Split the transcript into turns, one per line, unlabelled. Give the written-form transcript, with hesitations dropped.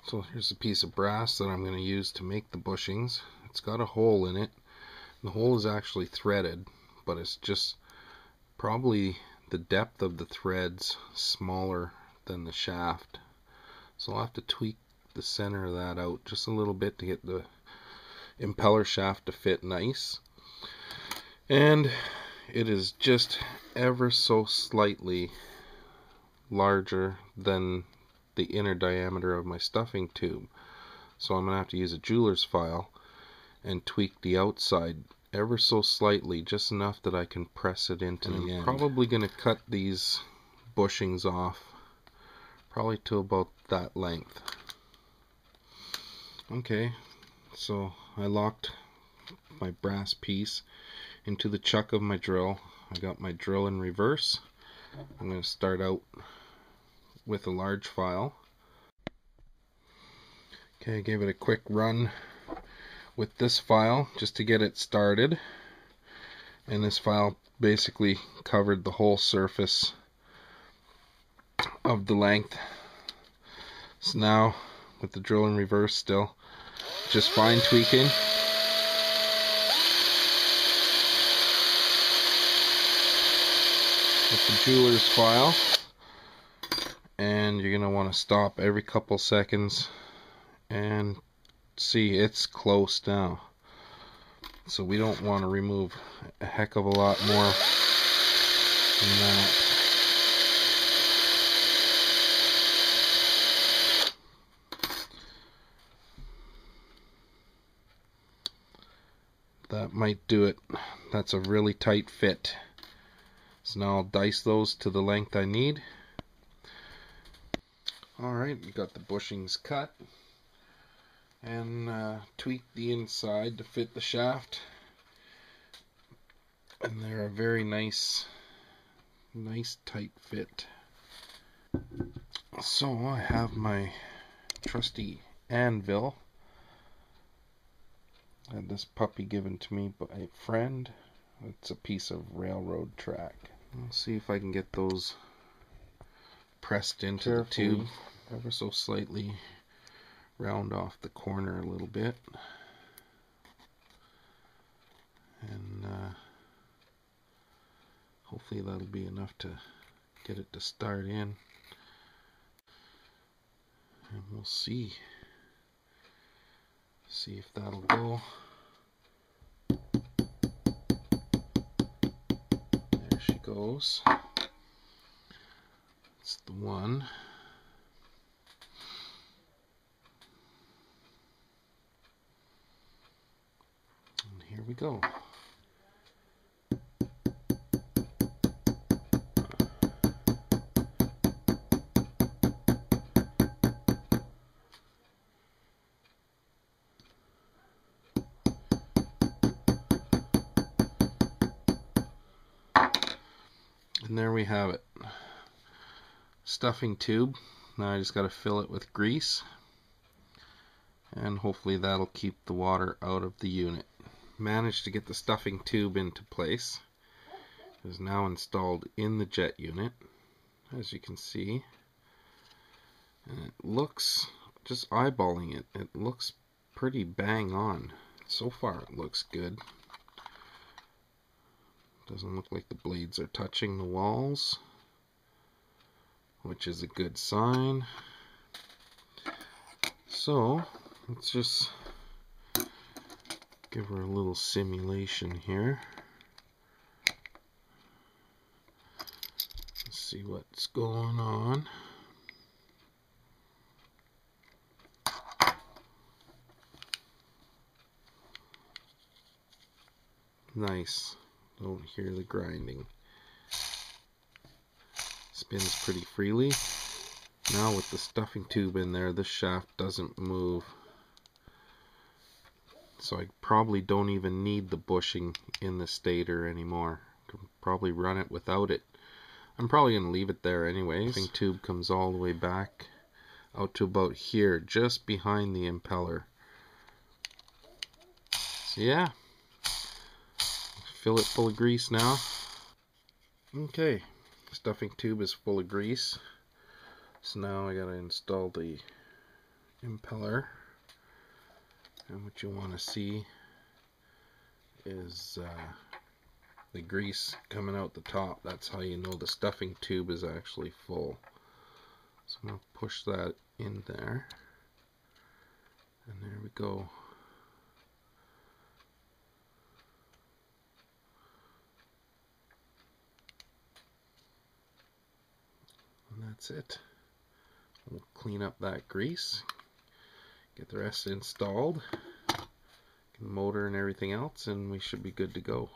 So here's a piece of brass that I'm going to use to make the bushings. It's got a hole in it. The hole is actually threaded, but it's just probably the depth of the threads smaller than the shaft. So I'll have to tweak the center of that out just a little bit to get the impeller shaft to fit nice. And it is just ever so slightly larger than the inner diameter of my stuffing tube. So I'm going to have to use a jeweler's file and tweak the outside ever so slightly, just enough that I can press it into the end. I'm probably going to cut these bushings off probably to about that length. Okay, so I locked my brass piece into the chuck of my drill. I got my drill in reverse. I'm going to start out with a large file. Okay, I gave it a quick run with this file just to get it started, and this file basically covered the whole surface of the length. So now with the drill in reverse still, just fine tweaking. With the jeweler's file, and you're going to want to stop every couple seconds and see it's close now. So we don't want to remove a heck of a lot more than that. That might do it. That's a really tight fit. So now I'll dice those to the length I need. Alright, we got the bushings cut and tweak the inside to fit the shaft, and they're a very nice tight fit. So I have my trusty anvil. I had this puppy given to me by a friend. It's a piece of railroad track. Let's see if I can get those pressed into the tube ever so slightly. Round off the corner a little bit, and hopefully that'll be enough to get it to start in, and we'll see if that'll go. There she goes. It's the one. Here we go. And there we have it. Stuffing tube. Now I just got to fill it with grease, and hopefully that'll keep the water out of the unit. Managed to get the stuffing tube into place. It is now installed in the jet unit, as you can see, and it looks, just eyeballing it, it looks pretty bang on. So far it looks good. Doesn't look like the blades are touching the walls, which is a good sign. So let's just give her a little simulation here. Let's see what's going on. Nice. Don't hear the grinding. Spins pretty freely. Now with the stuffing tube in there, this shaft doesn't move. So I probably don't even need the bushing in the stator anymore. Can probably run it without it. I'm probably going to leave it there anyways. The tube comes all the way back out to about here, just behind the impeller. So yeah, fill it full of grease now. Okay, stuffing tube is full of grease. So now I gotta install the impeller, and what you want to see is the grease coming out the top. That's how you know the stuffing tube is actually full. So I'm going to push that in there, and there we go. And that's it. We'll clean up that grease, get the rest installed, motor and everything else, and we should be good to go.